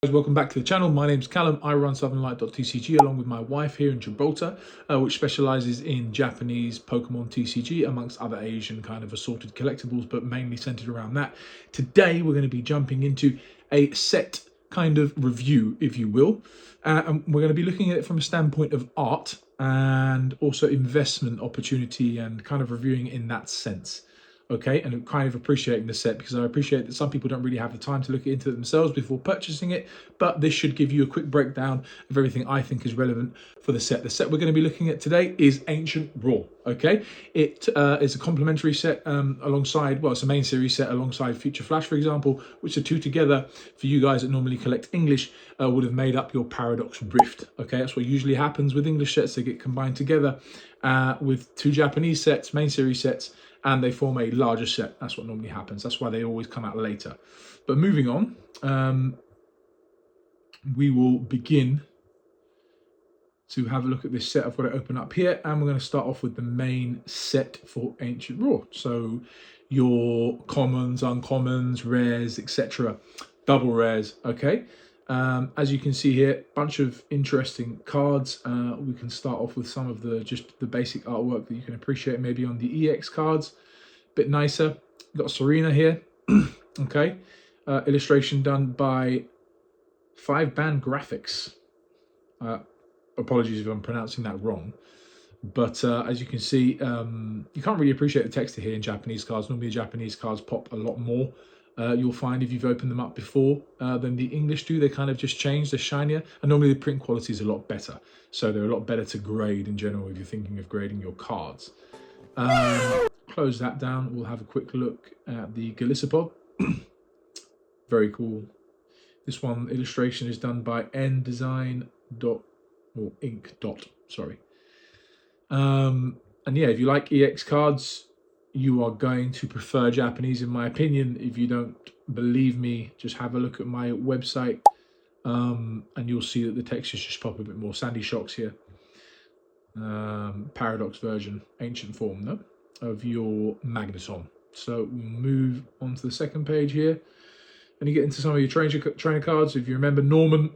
Guys, welcome back to the channel. My name's Callum. I run southernlight.tcg along with my wife here in Gibraltar, which specializes in Japanese Pokemon TCG amongst other Asian kind of assorted collectibles, but mainly centered around that. Today we're going to be jumping into a set kind of review, if you will, and we're going to be looking at it from a standpoint of art and also investment opportunity and kind of reviewing in that sense. Okay, and kind of appreciating the set, because I appreciate that some people don't really have the time to look into it themselves before purchasing it, but this should give you a quick breakdown of everything I think is relevant for the set. The set we're going to be looking at today is Ancient Roar. Okay, it is a complementary set alongside, well, it's a main series set alongside Future Flash, for example, which the two together, for you guys that normally collect English, would have made up your Paradox Rift. Okay, that's what usually happens with English sets. They get combined together with two Japanese sets, main series sets, and they form a larger set. That's what normally happens. That's why they always come out later. But moving on, we will begin to have a look at this set. I've got it open up here, and we're going to start off with the main set for Ancient Roar. So your commons, uncommons, rares, etc., double rares. Okay. As you can see here, bunch of interesting cards. We can start off with some of just the basic artwork that you can appreciate maybe on the EX cards. Bit nicer. We've got Serena here. Okay. Illustration done by 5-Band Graphics. Apologies if I'm pronouncing that wrong. But as you can see, you can't really appreciate the texture here in Japanese cards. Normally Japanese cards pop a lot more. You'll find if you've opened them up before than the English do, they kind of just change, they're shinier, and normally the print quality is a lot better. So they're a lot better to grade in general if you're thinking of grading your cards. Close that down, we'll have a quick look at the Golisopod. Very cool. This one, illustration is done by Inc. Sorry. And yeah, if you like EX cards, you are going to prefer Japanese, in my opinion. If you don't believe me, just have a look at my website, and you'll see that the textures just pop a bit more. Sandy Shocks here. Paradox version, ancient form, no, of your Magneton. So we'll move on to the second page here, and you get into some of your trainer cards. If you remember, Norman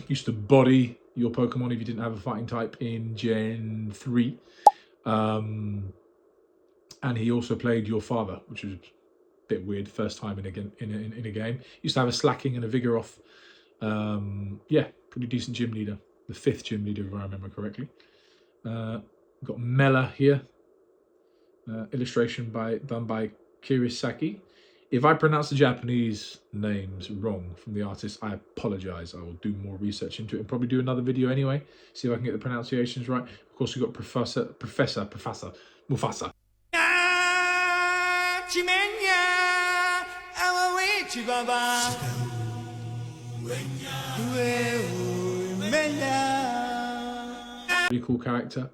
used to body your Pokemon if you didn't have a fighting type in Gen 3. And he also played your father, which was a bit weird, first time in a game. Used to have a Slacking and a Vigoroth. Yeah, pretty decent gym leader. The 5th gym leader, if I remember correctly. Got Mela here. Illustration done by Kirisaki. If I pronounce the Japanese names wrong from the artist, I apologize. I will do more research into it and probably do another video anyway. See if I can get the pronunciations right. Of course, we've got Professor Mufasa. Pretty cool character.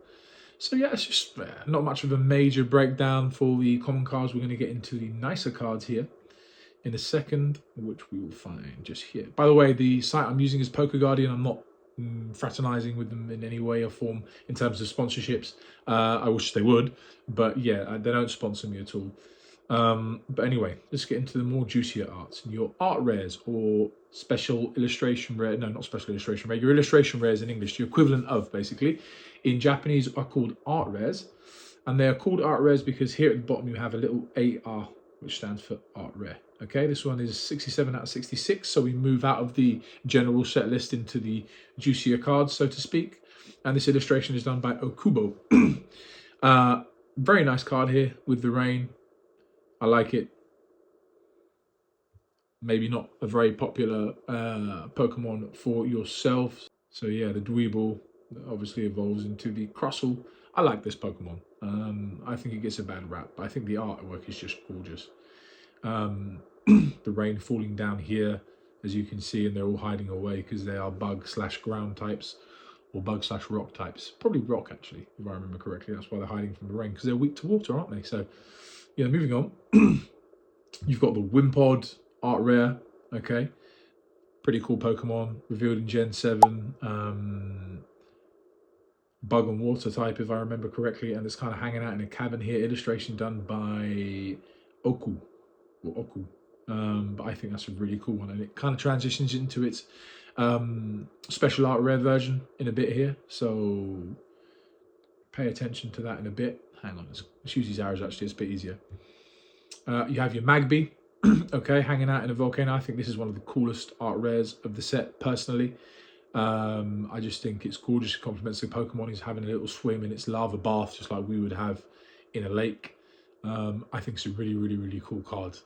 So yeah, it's just not much of a major breakdown for the common cards. We're going to get into the nicer cards here in a second, which we will find just here. By the way, the site I'm using is Poker Guardian. I'm not fraternizing with them in any way or form in terms of sponsorships. I wish they would, but yeah, they don't sponsor me at all. But anyway, let's get into the more juicier arts. And your art rares, or special illustration rare, no, not special illustration rare, your illustration rares in English, the equivalent of, basically, in Japanese are called art rares. And they are called art rares because here at the bottom you have a little AR, which stands for art rare. Okay, this one is 67 out of 66, so we move out of the general set list into the juicier cards, so to speak. And this illustration is done by Okubo. Very nice card here with the rain. I like it. Maybe not a very popular Pokemon for yourself. So yeah, the Dweeble obviously evolves into the Crustle. I like this Pokemon. I think it gets a bad rap, but I think the artwork is just gorgeous. The rain falling down here, as you can see, and they're all hiding away because they are bug/ground types, or bug/rock types. Probably rock, actually, if I remember correctly. That's why they're hiding from the rain, because they're weak to water, aren't they? So yeah, moving on. You've got the Wimpod art rare. Okay, pretty cool Pokemon, revealed in Gen 7. Bug and water type, if I remember correctly, and it's kind of hanging out in a cabin here. Illustration done by Oku. But I think that's a really cool one, and it kind of transitions into its special art rare version in a bit here. So pay attention to that in a bit. Hang on, let's use these arrows actually, it's a bit easier. You have your Magby, okay, hanging out in a volcano. I think this is one of the coolest art rares of the set, personally. I just think it's gorgeous. It complements the Pokemon. He's having a little swim in its lava bath, just like we would have in a lake. I think it's a really, really, really cool card.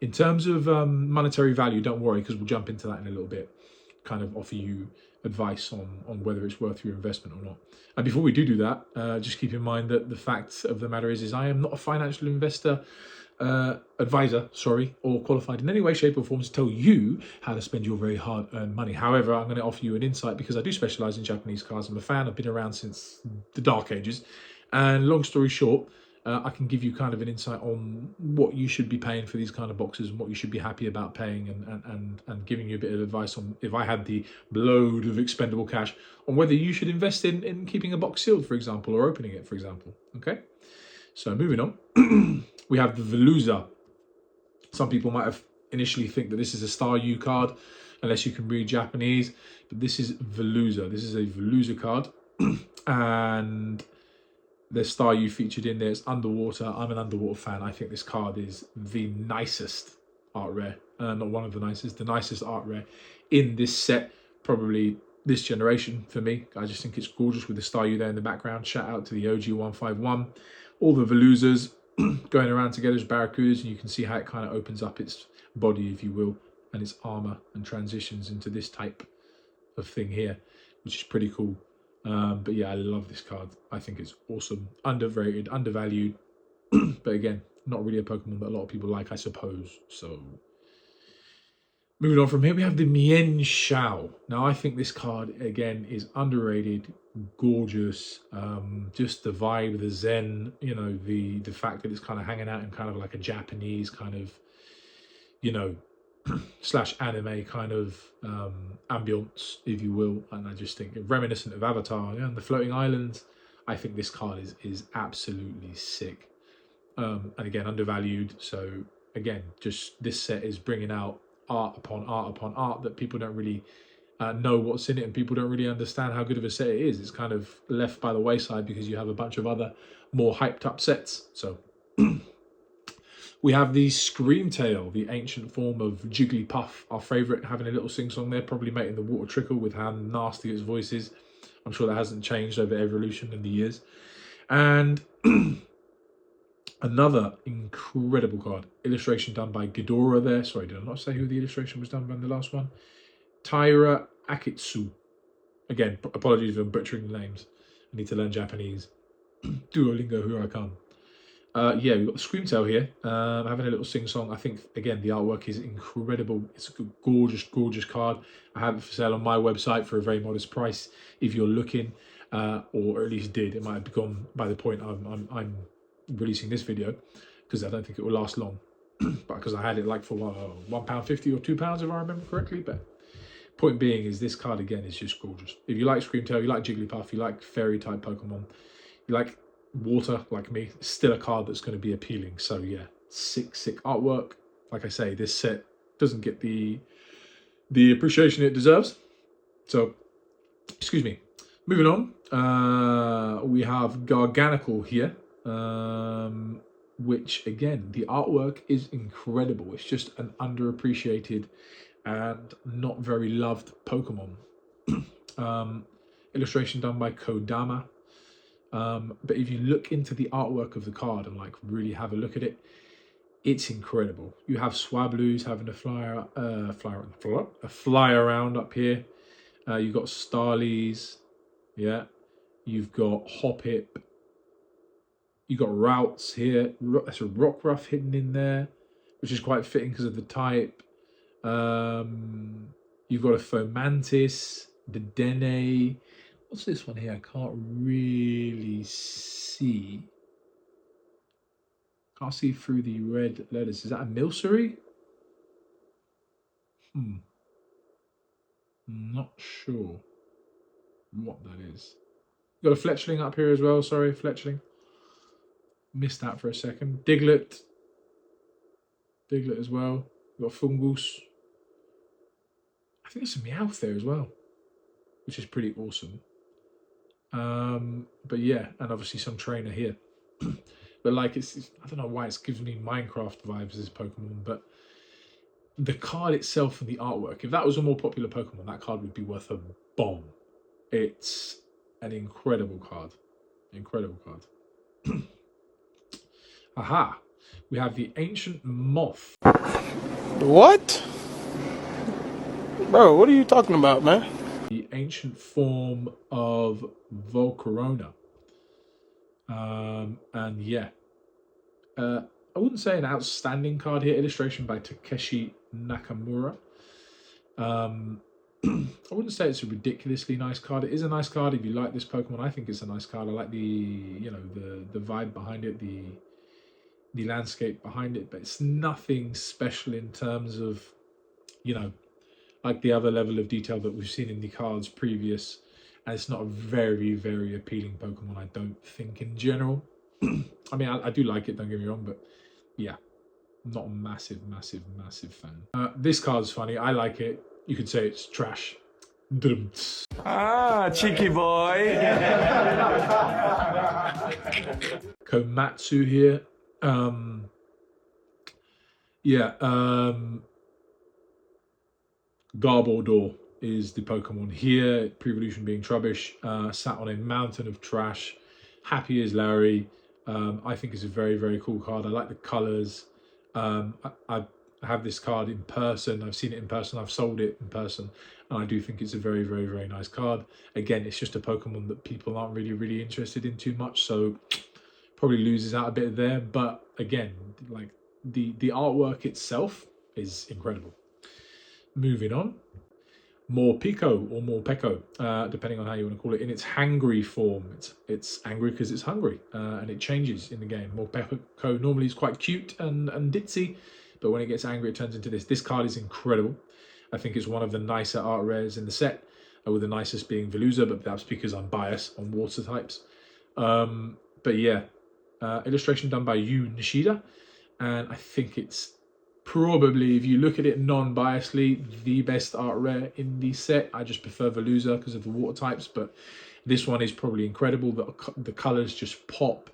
In terms of monetary value, don't worry, because we'll jump into that in a little bit. Kind of offer you advice on whether it's worth your investment or not. And before we do that, just keep in mind that the fact of the matter is I am not a financial investor, advisor, or qualified in any way, shape or form to tell you how to spend your very hard-earned money. However, I'm going to offer you an insight because I do specialize in Japanese cards. I'm a fan. I've been around since the Dark Ages. And long story short, I can give you kind of an insight on what you should be paying for these kind of boxes and what you should be happy about paying, and giving you a bit of advice on, if I had the load of expendable cash, on whether you should invest in keeping a box sealed, for example, or opening it, for example. Okay, so moving on. We have the Veluza. Some people might have initially think that this is a Staryu card, unless you can read Japanese, but this is Veluza. This is a Veluza card, and there's Staryu featured in there. It's underwater. I'm an underwater fan. I think this card is the nicest art rare. Not one of the nicest, the nicest art rare in this set, probably this generation for me. I just think it's gorgeous with the Staryu there in the background. Shout out to the OG 151. All the Veluzas going around together as Barracudas, and you can see how it kind of opens up its body, if you will, and its armor, and transitions into this type of thing here, which is pretty cool. But yeah, I love this card. I think it's awesome. Underrated, undervalued. But again, not really a Pokemon that a lot of people like, I suppose. So moving on from here, we have the Mienshao. Now, I think this card, again, is underrated, gorgeous. Just the vibe, the zen, you know, the fact that it's kind of hanging out in kind of like a Japanese kind of, you know, slash anime kind of ambience, if you will. And I just think reminiscent of Avatar, and the floating islands. I think this card is absolutely sick. And again, undervalued. So again, just this set is bringing out art upon art upon art that people don't really know what's in it, and people don't really understand how good of a set it is. It's kind of left by the wayside because you have a bunch of other more hyped up sets. So we have the Screamtail, the ancient form of Jigglypuff, our favourite, having a little sing-song there, probably making the water trickle with how nasty its voice is. I'm sure that hasn't changed over evolution in the years. And another incredible card. Illustration done by Ghidorah there. Sorry, did I not say who the illustration was done by in the last one? Taira Akitsu. Again, apologies if I'm butchering the names. I need to learn Japanese. Duolingo, here I come. Yeah, we've got the Screamtail here, having a little sing-song. I think, again, the artwork is incredible. It's a gorgeous, gorgeous card. I have it for sale on my website for a very modest price if you're looking, or at least did. It might have gone by the point I'm releasing this video, because I don't think it will last long. But because I had it like for £1.50 or £2, if I remember correctly. But point being is this card, again, is just gorgeous. If you like Screamtail, you like Jigglypuff, you like fairy-type Pokemon, you like water like me, it's still a card that's going to be appealing. So yeah, sick artwork. Like I say, this set doesn't get the appreciation it deserves. So excuse me. Moving on, we have Garganical here, which again, the artwork is incredible. It's just an underappreciated and not very loved Pokemon. Illustration done by Kodama. But if you look into the artwork of the card and like really have a look at it, it's incredible. You have Swablu's having a fly around up here. You've got Starlies, yeah. You've got Hoppip. You've got Routes here. That's a Rockruff hidden in there, which is quite fitting because of the type. You've got a Fomantis, the Dene. What's this one here? I can't really see. Can't see through the red letters. Is that a Milcery? Not sure what that is. Got a Fletchling up here as well. Sorry, Fletchling. Missed that for a second. Diglett. Diglett as well. We've got Fungus. I think there's some Meowth there as well, which is pretty awesome. But yeah, and obviously some trainer here. But like, it's I don't know why it's giving me Minecraft vibes, this Pokemon, but the card itself and the artwork, if that was a more popular Pokemon, that card would be worth a bomb. It's an incredible card. Incredible card. Aha! We have the Ancient Moth. What? Bro, what are you talking about, man? The ancient form of Volcarona. And yeah, I wouldn't say an outstanding card here. Illustration by Takeshi Nakamura. I wouldn't say it's a ridiculously nice card. It is a nice card if you like this Pokemon. I think it's a nice card. I like the the vibe behind it, the landscape behind it, but it's nothing special in terms of like the other level of detail that we've seen in the cards previous. And it's not a very, very appealing Pokemon, I don't think, in general. I mean, I do like it, don't get me wrong, but yeah, not a massive, massive, massive fan. This card's funny. I like it. You could say it's trash. Ah, cheeky boy. Komatsu here. Garbodor is the Pokemon here. Pre-evolution being Trubbish, sat on a mountain of trash. Happy as Larry. I think it's a very, very cool card. I like the colors. I have this card in person. I've seen it in person. I've sold it in person. And I do think it's a very, very, very nice card. Again, it's just a Pokemon that people aren't really, really interested in too much. So probably loses out a bit there. But again, like the artwork itself is incredible. Moving on. Morpeko or Morpeko, depending on how you want to call it, in its hangry form. It's angry because it's hungry, and it changes in the game. Morpeko normally is quite cute and ditzy, but when it gets angry, it turns into this. This card is incredible. I think it's one of the nicer art rares in the set, with the nicest being Veluza, but that's because I'm biased on water types. But yeah, illustration done by Yu Nishida, and I think it's probably, if you look at it non-biasedly, the best art rare in the set. I just prefer Veluza because of the water types, but this one is probably incredible. The colors just pop.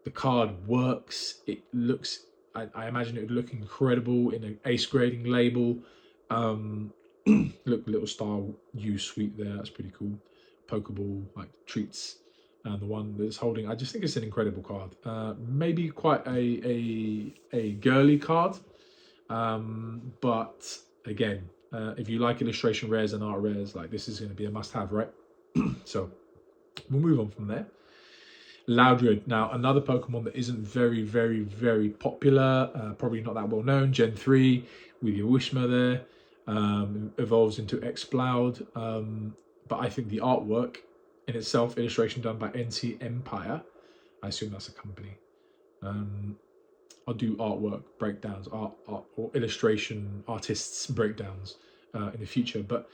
The card works. It looks, I imagine it would look incredible in an ace grading label. Look, little Star U Sweet there. That's pretty cool. Pokeball, like treats. And the one that's holding, I just think it's an incredible card. Maybe quite a girly card. But again, if you like illustration rares and art rares, like this is going to be a must-have, right? So we'll move on from there. Loudred, now another Pokemon that isn't very, very, very popular, probably not that well known. Gen 3 with your Wishma there, evolves into Exploud, but I think the artwork in itself, illustration done by NC Empire, I assume that's a company. I'll do artwork breakdowns, art or illustration artists breakdowns in the future. But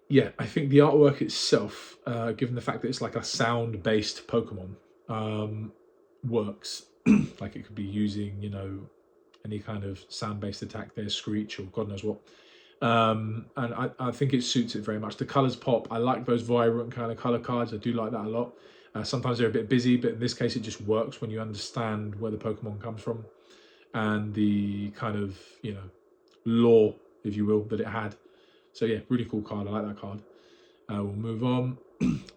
yeah, I think the artwork itself, given the fact that it's like a sound-based Pokemon, works. Like it could be using, any kind of sound-based attack there, Screech or God knows what. And I think it suits it very much. The colors pop. I like those vibrant kind of color cards. I do like that a lot. Sometimes they're a bit busy, but in this case, it just works when you understand where the Pokemon comes from and the kind of, lore, if you will, that it had. So yeah, really cool card. I like that card. We'll move on.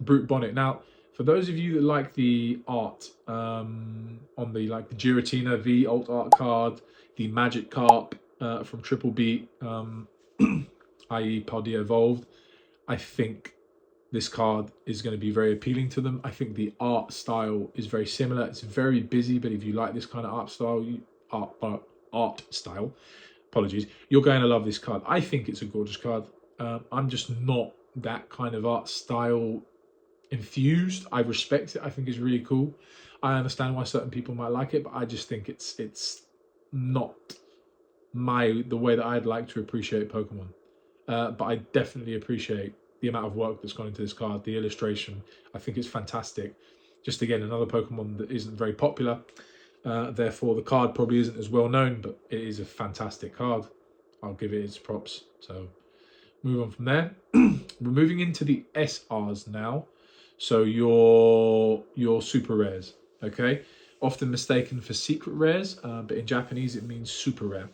Brute Bonnet. Now, for those of you that like the art on the Giratina V alt art card, the Magikarp from Triple Beat, i.e. Paldea Evolved, I think this card is going to be very appealing to them. I think the art style is very similar. It's very busy, but if you like this kind of art style, apologies, you're going to love this card. I think it's a gorgeous card. I'm just not that kind of art style infused. I respect it. I think it's really cool. I understand why certain people might like it, but I just think it's not the way that I'd like to appreciate Pokemon. But I definitely appreciate the amount of work that's gone into this card, the illustration. I think it's fantastic. Just again, another Pokemon that isn't very popular. Therefore, the card probably isn't as well known, but it is a fantastic card. I'll give it its props. So move on from there. We're moving into the SRs now. So your super rares, okay? Often mistaken for secret rares, but in Japanese it means super rare.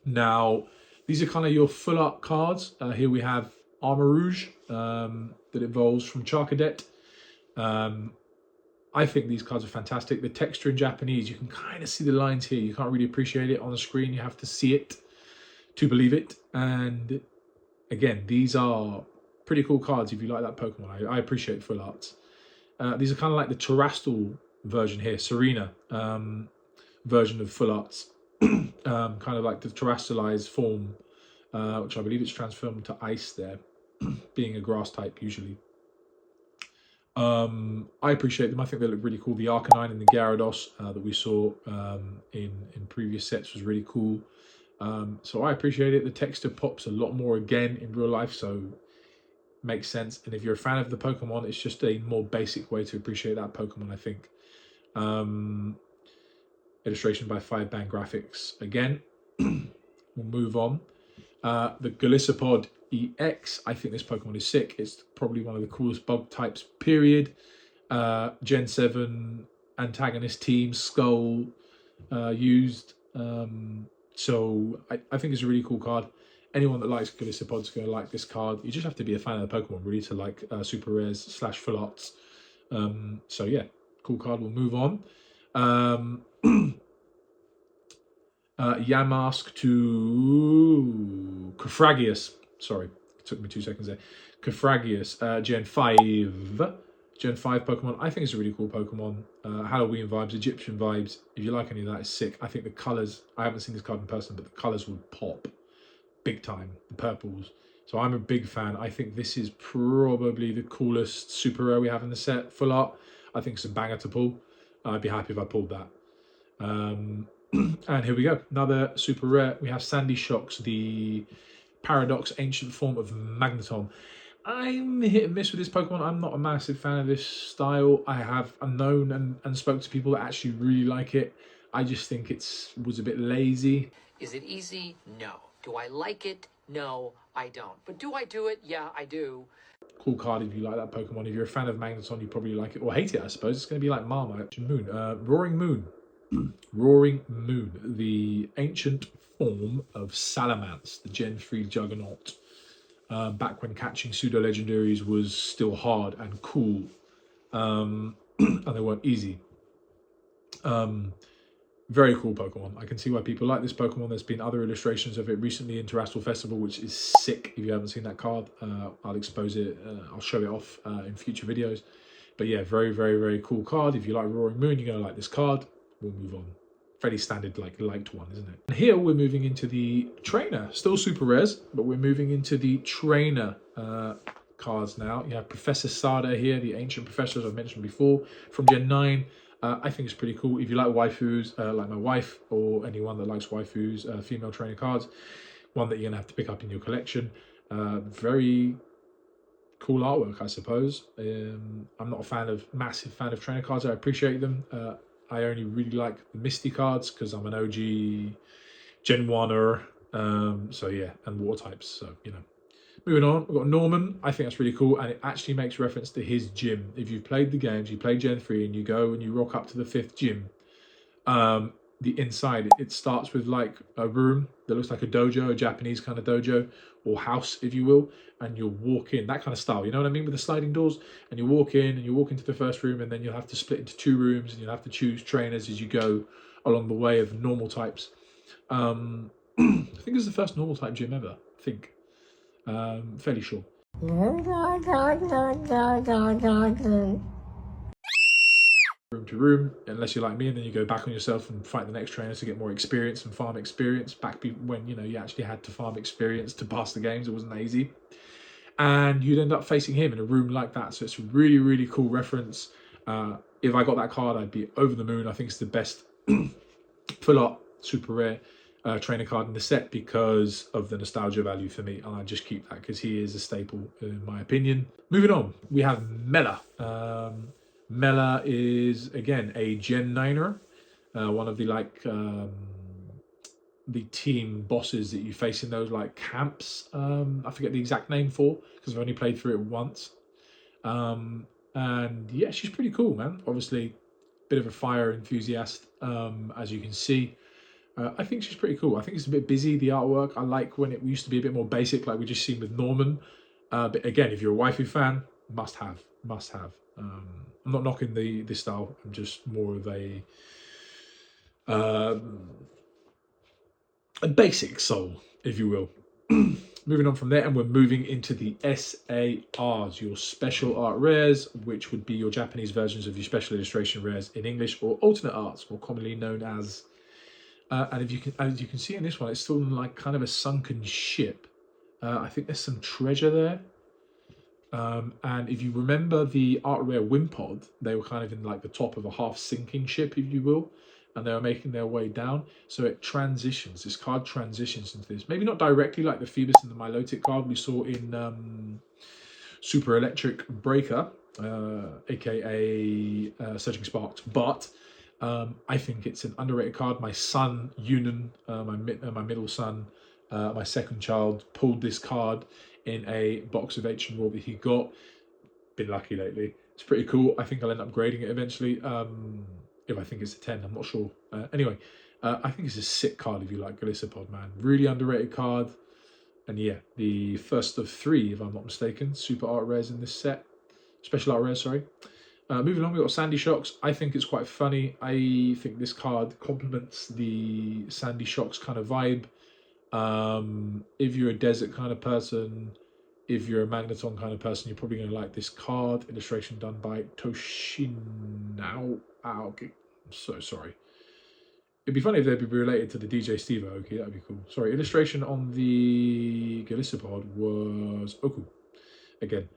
Now, these are kind of your full art cards. Here we have Armor Rouge that evolves from Charcadet. I think these cards are fantastic. The texture in Japanese, you can kind of see the lines here. You can't really appreciate it on the screen. You have to see it to believe it. And again, these are pretty cool cards if you like that Pokemon. I appreciate full arts. These are kind of like the Terastal version here, Serena version of full arts. Kind of like the terastalized form, which I believe it's transformed to ice there, being a grass type usually. I appreciate them. I think they look really cool. The Arcanine and the Gyarados that we saw in previous sets was really cool. So I appreciate it. The texture pops a lot more again in real life, so makes sense. And if you're a fan of the Pokemon, it's just a more basic way to appreciate that Pokemon, I think. Illustration by 5-Band Graphics again. We'll move on. The Golisopod EX. I think this Pokemon is sick. It's probably one of the coolest bug types, period. Gen 7 antagonist team, Skull used. So I think it's a really cool card. Anyone that likes Golisopod's going to like this card. You just have to be a fan of the Pokemon, really, to like super rares / full arts. So yeah, cool card. We'll move on. Yamask to Cofragius. Sorry, it took me 2 seconds there. Cofragius, Gen 5. Gen 5 Pokemon. I think it's a really cool Pokemon. Halloween vibes, Egyptian vibes. If you like any of that, it's sick. I think the colours, I haven't seen this card in person, but the colours would pop big time. The purples. So I'm a big fan. I think this is probably the coolest super rare we have in the set. Full art. I think it's a banger to pull. I'd be happy if I pulled that. And here we go. Another super rare. We have Sandy Shocks, the Paradox ancient form of Magneton. I'm hit and miss with this Pokemon. I'm not a massive fan of this style. I have known and spoke to people that actually really like it. I just think was a bit lazy. Is it easy? No. Do I like it? No, I don't. But do I do it? Yeah, I do. Cool card if you like that Pokemon. If you're a fan of Magneton, you probably like it. Or hate it, I suppose. It's going to be like Marmite. Moon. Roaring Moon. Roaring Moon. The ancient form of Salamence, the Gen 3 Juggernaut. Back when catching pseudo-legendaries was still hard and cool. And they weren't easy. Very cool Pokemon. I can see why people like this Pokemon. There's been other illustrations of it recently in Terastal Festival, which is sick. If you haven't seen that card, I'll expose it. I'll show it off in future videos. But yeah, very, very, very cool card. If you like Roaring Moon, you're going to like this card. We'll move on. Fairly standard, liked one, isn't it? And here we're moving into the trainer. Still super rares, but we're moving into the trainer cards now. You have Professor Sada here, the ancient professor, as I mentioned before, from Gen 9. I think it's pretty cool. If you like waifus, like my wife, or anyone that likes waifus, female trainer cards, one that you're going to have to pick up in your collection. Very cool artwork, I suppose. I'm not a massive fan of trainer cards. I appreciate them. I only really like the Misty cards because I'm an OG Gen 1er. So yeah, and water types. So, you know. Moving on, we've got Norman. I think that's really cool, and it actually makes reference to his gym. If you've played the games, you play Gen 3, and you go and you rock up to the 5th gym, the inside, it starts with like a room that looks like a dojo, a Japanese kind of dojo, or house, if you will, and you'll walk in, that kind of style, you know what I mean, with the sliding doors, and you walk in, and you walk into the first room, and then you'll have to split into 2 rooms, and you'll have to choose trainers as you go along the way of normal types. I think it's the first normal type gym ever, I think. Fairly sure. Room to room, unless you're like me, and then you go back on yourself and fight the next trainer to get more experience and farm experience. Back when, you know, you actually had to farm experience to pass the games, it wasn't easy. And you'd end up facing him in a room like that. So it's a really, really cool reference. If I got that card, I'd be over the moon. I think it's the best full art super rare trainer card in the set because of the nostalgia value for me, and I just keep that because he is a staple in my opinion. Moving on, we have Mela. Mela is again a Gen 9er. one of the the team bosses that you face in those like camps. I forget the exact name for because I've only played through it once. And yeah, she's pretty cool, man. Obviously, bit of a fire enthusiast, as you can see. I think she's pretty cool. I think it's a bit busy, the artwork. I like when it used to be a bit more basic, like we just seen with Norman. But again, if you're a waifu fan, must have. I'm not knocking this style. I'm just more of a basic soul, if you will. Moving on from there, and we're moving into the SARs, your special art rares, which would be your Japanese versions of your special illustration rares in English, or alternate arts, more commonly known as. And as you can see in this one, it's still like kind of a sunken ship. I think there's some treasure there. And if you remember the art rare Wimpod, they were kind of in like the top of a half sinking ship, if you will, and they were making their way down. So it transitions, this card transitions into this. Maybe not directly like the Phoebus and the Milotic card we saw in Super Electric Breaker, aka Searching Sparks, but I think it's an underrated card. My son, Yunan, my middle son, my second child, pulled this card in a box of H and Raw that he got. Been lucky lately. It's pretty cool. I think I'll end up grading it eventually. If I think it's a 10, I'm not sure. Anyway, I think it's a sick card if you like Galissapod, man. Really underrated card. And yeah, the first of 3, if I'm not mistaken, super art rares in this set. Special art rares, sorry. Moving on, we've got Sandy Shocks. I think it's quite funny. I think this card complements the Sandy Shocks kind of vibe. If you're a desert kind of person, if you're a Magneton kind of person, you're probably going to like this card. Illustration done by Toshinao Aoki. I'm so sorry. It'd be funny if they'd be related to the DJ Steve Aoki. That'd be cool. Sorry, illustration on the Galissapod was Oku. Again.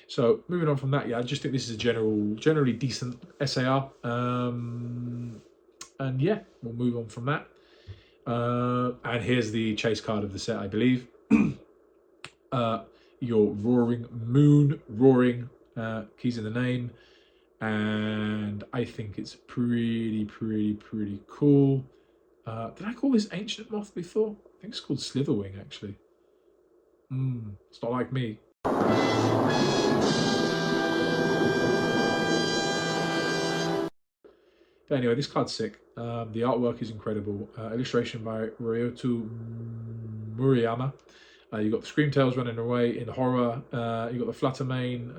So moving on from that, yeah, I just think this is a generally decent SAR. And yeah, we'll move on from that. And here's the chase card of the set, I believe. Your Roaring Moon, keys in the name. And I think it's pretty cool. Did I call this Ancient Moth before? I think it's called Slitherwing, actually. It's not like me. But anyway, this card's sick. The artwork is incredible. Illustration by Ryoto Murayama. You got the Screamtails running away in horror. You got the Fluttermane,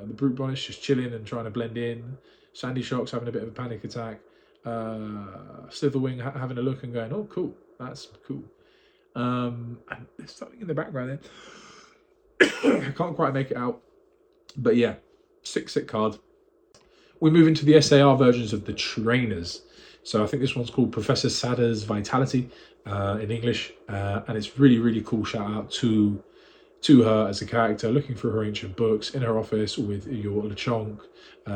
the Brute Bonish just chilling and trying to blend in. Sandy Shocks having a bit of a panic attack. Slitherwing having a look and going, oh, cool, that's cool. And there's something in the background there. I can't quite make it out. But yeah, sick card. We move into the SAR versions of the trainers. So I think this one's called Professor Sada's Vitality in English. And it's really cool. Shout out to her as a character, looking through her ancient books in her office with your Lechonk,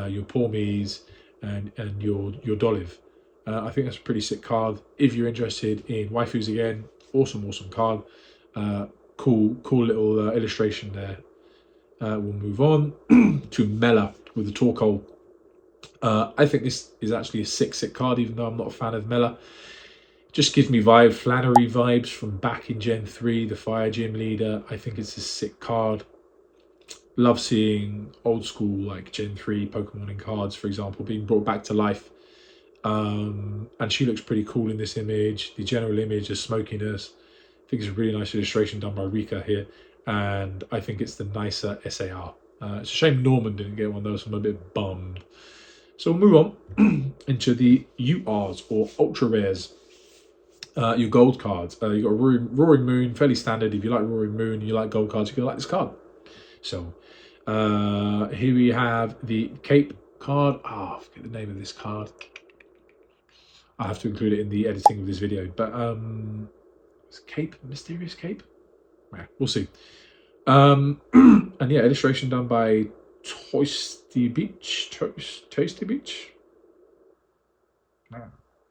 your Pormies, and your Dolive. I think that's a pretty sick card. If you're interested in waifus again, awesome card. Cool little illustration there. We'll move on to Mela with the Torkoal. I think this is actually a sick card, even though I'm not a fan of Mela. Just gives me Flannery vibes from back in Gen 3, the Fire Gym leader. I think it's a sick card. Love seeing old school like Gen 3 Pokemon in cards, for example, being brought back to life. And she looks pretty cool in this image. The general image of smokiness. I think it's a really nice illustration done by Rika here. And I think it's the nicer SAR. It's a shame Norman didn't get one of those. I'm a bit bummed. So we'll move on into the URs or Ultra Rares. Your gold cards. You've got Roaring Moon, fairly standard. If you like Roaring Moon, you like gold cards, you're going to like this card. So here we have the Cape card. I forget the name of this card. I have to include it in the editing of this video. But it's Cape, Mysterious Cape? Yeah, we'll see. And yeah, illustration done by Toasty Beach.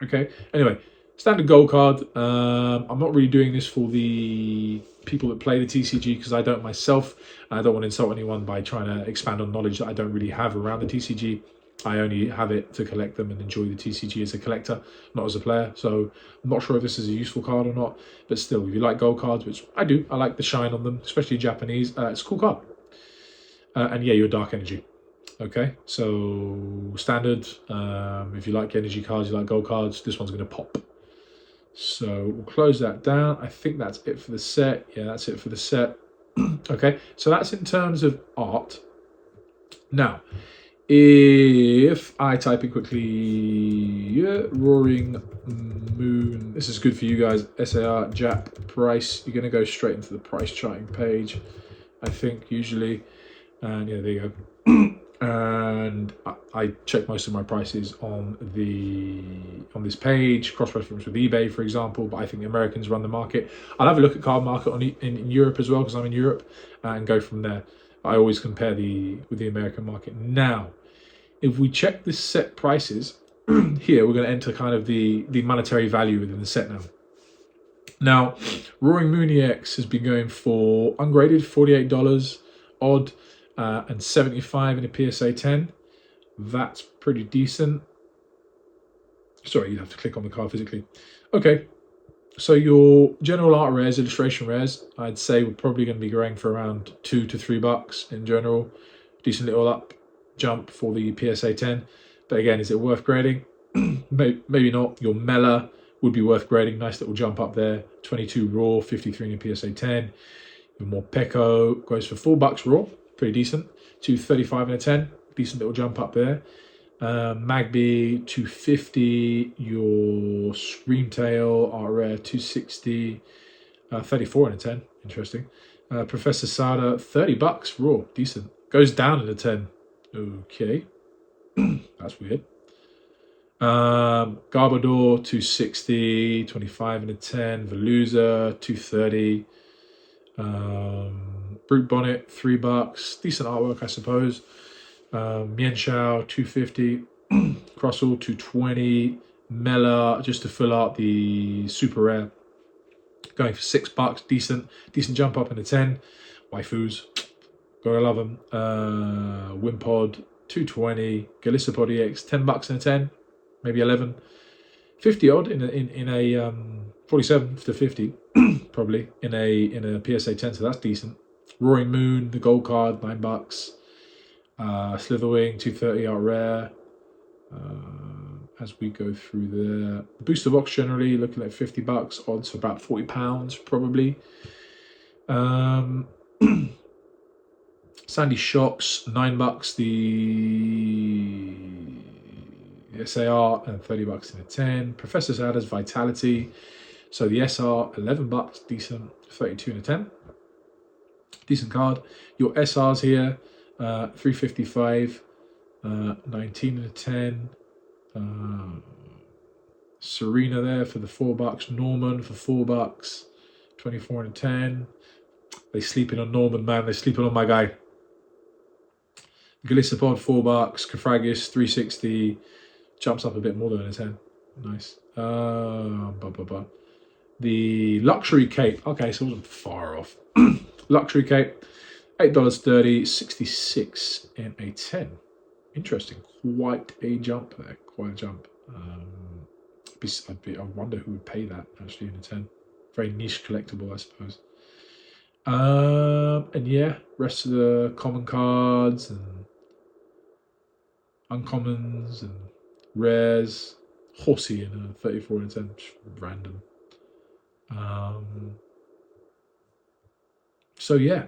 Okay, anyway, standard gold card. I'm not really doing this for the people that play the TCG because I don't myself. I don't want to insult anyone by trying to expand on knowledge that I don't really have around the TCG. I only have it to collect them and enjoy the TCG as a collector, not as a player. So I'm not sure if this is a useful card or not, but still, if you like gold cards, which I do, I like the shine on them, especially Japanese, it's a cool card. And yeah, your Dark Energy. Okay, so standard. If you like energy cards, you like gold cards, this one's going to pop. So we'll close that down. I think that's it for the set. Yeah, that's it for the set. Okay, so that's in terms of art. Now, if I type in quickly, Roaring Moon, this is good for you guys, SAR, Jap, price, you're going to go straight into the price charting page, I think, usually. And yeah, there you go. And I check most of my prices on this page, cross-reference with eBay, for example, but I think the Americans run the market. I'll have a look at card market in Europe as well, because I'm in Europe, and go from there. I always compare with the American market. Now, if we check the set prices, here we're going to enter kind of the monetary value within the set now. Now, Roaring Moon EX has been going for ungraded $48 odd, and 75 in a PSA 10. That's pretty decent. Sorry, you have to click on the card physically. Okay, so your general art rares, illustration rares, I'd say we're probably going to be going for around $2 to $3 in general. Decent little up jump for the PSA 10. But again, is it worth grading? Maybe not. Your Mela would be worth grading. Nice little jump up there. 22 raw, 53 in a PSA 10. Your Morpeko goes for $4 raw. Pretty decent. 235 in a 10. Decent little jump up there. Magby 250. Your Screamtail Art Rare 260. 34 in a 10. Interesting. Professor Sada $30 raw. Decent. Goes down in a 10. Okay. That's weird. Garbodor 260. 25 in a 10. Veluza 230. Brute Bonnet $3, decent artwork, I suppose. Mienshao 250, Crossall 220, Mela just to fill out the super rare, going for $6, decent jump up in the 10. Waifus, gotta love them. Wimpod 220, Galissapod EX $10 in a 10, maybe 11, 50 odd in a 47 to 50. Probably in a PSA 10, so that's decent. Roaring Moon, the gold card, $9. Slitherwing 230 art rare. As we go through the booster box, generally looking at $50, odds for about £40 probably. Sandy Shocks $9, the SAR, and $30 in a 10. Professor Sada's Vitality. So the SR, $11, decent, 32 in a 10. Decent card. Your SRs here, 355, 19 in a 10. Serena there for the $4. Norman for $4, 24 in a 10. They sleeping on Norman, man. They're sleeping on my guy. Galissapod $4. Kafragus 360. Jumps up a bit more than a 10. Nice. The Luxury Cape. Okay, so it wasn't far off. Luxury Cape, $8.30, 66 in a 10. Interesting. Quite a jump there. Quite a jump. I wonder who would pay that actually in a 10. Very niche collectible, I suppose. And yeah, rest of the common cards and uncommons and rares. Horsey in a 34 in a 10. Random. So yeah,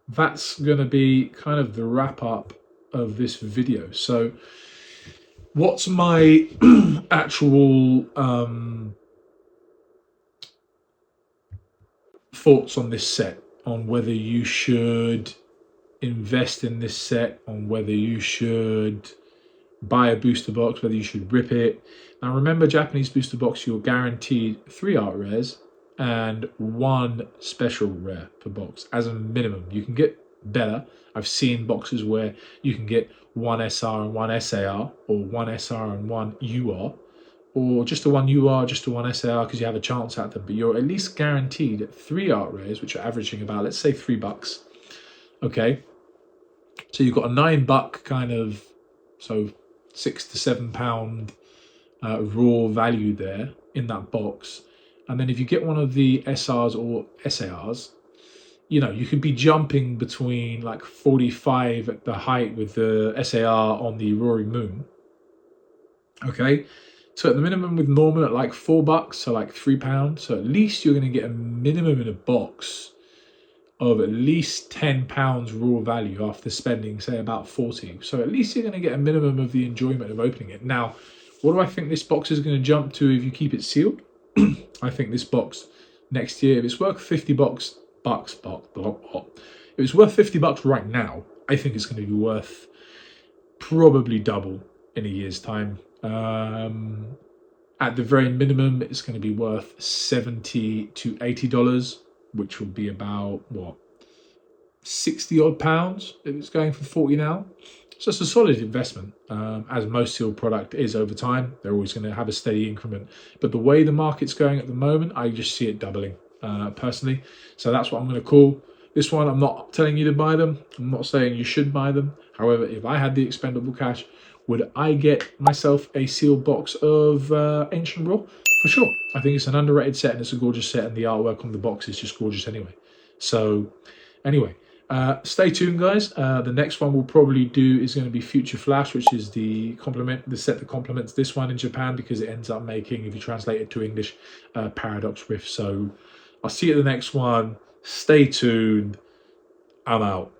that's going to be kind of the wrap up of this video. So what's my actual thoughts on this set, on whether you should invest in this set, on whether you should buy a booster box, whether you should rip it. Now remember, Japanese booster box, you're guaranteed 3 art rares and 1 special rare per box as a minimum. You can get better. I've seen boxes where you can get 1 SR and 1 SAR, or 1 SR and 1 UR, or just a 1 UR, just a 1 SAR because you have a chance at them. But you're at least guaranteed 3 art rares, which are averaging about, let's say, $3. Okay, so you've got a $9 kind of So £6 to £7 raw value there in that box. And then if you get one of the SRs or SARs, you know, you could be jumping between like 45 at the height with the SAR on the Rory Moon. Okay, so at the minimum with Norman at like $4, so like £3. So at least you're going to get a minimum in a box of at least £10 raw value after spending, say, about 40. So at least you're going to get a minimum of the enjoyment of opening it. Now, what do I think this box is going to jump to if you keep it sealed? I think this box next year, if it's worth $50 if it's worth $50 right now, I think it's going to be worth probably double in a year's time. At the very minimum, it's going to be worth $70 to $80, which will be about what, 60 odd pounds if it's going for 40 now. So it's a solid investment, as most sealed product is over time. They're always going to have a steady increment. But the way the market's going at the moment, I just see it doubling personally. So that's what I'm going to call this one. I'm not telling you to buy them. I'm not saying you should buy them. However, if I had the expendable cash, would I get myself a sealed box of Ancient Raw? For sure. I think it's an underrated set and it's a gorgeous set, and the artwork on the box is just gorgeous anyway. So anyway, stay tuned, guys. The next one we'll probably do is going to be Future Flash, which is the set that complements this one in Japan, because it ends up making, if you translate it to English, Paradox Rift. So I'll see you at the next one. Stay tuned. I'm out.